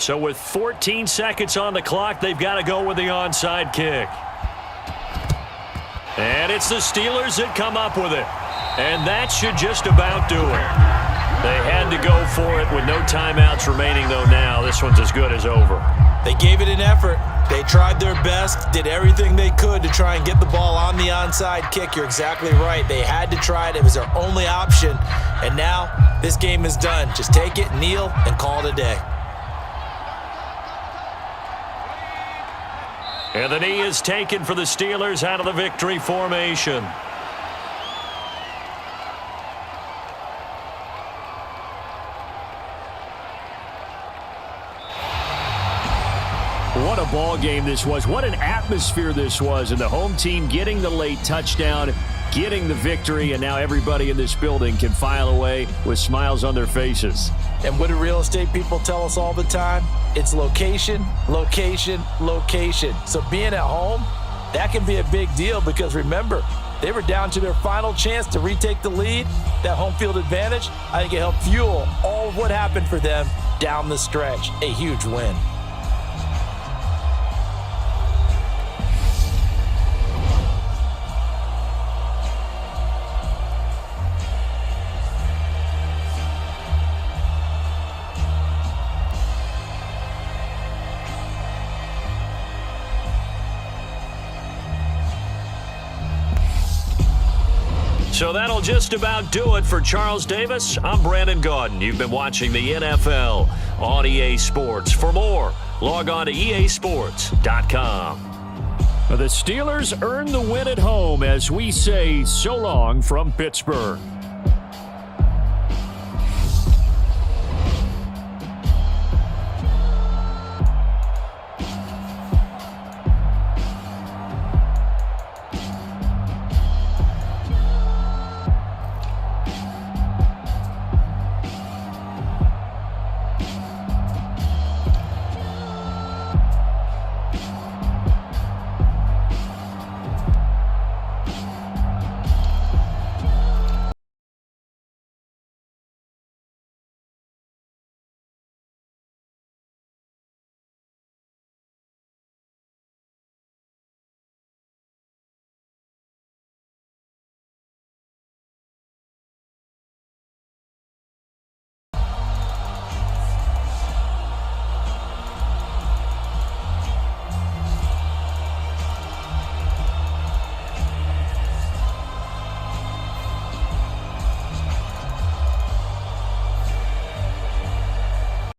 So with 14 seconds on the clock, they've got to go with the onside kick. And it's the Steelers that come up with it. And that should just about do it. They had to go for it with no timeouts remaining, though now. This one's as good as over. They gave it an effort. They tried their best, did everything they could to try and get the ball on the onside kick. You're exactly right. They had to try it. It was their only option. And now this game is done. Just take it, kneel, and call it a day. And the knee is taken for the Steelers out of the victory formation. What a ball game this was. What an atmosphere this was. And the home team getting the late touchdown, getting the victory, and now everybody in this building can file away with smiles on their faces. And what do real estate people tell us all the time? It's location, location, location. So being at home, that can be a big deal because remember, they were down to their final chance to retake the lead. That home field advantage, I think it helped fuel all of what happened for them down the stretch. A huge win. So that'll just about do it for Charles Davis. I'm Brandon Gaudin. You've been watching the NFL on EA Sports. For more, log on to easports.com. The Steelers earn the win at home as we say so long from Pittsburgh.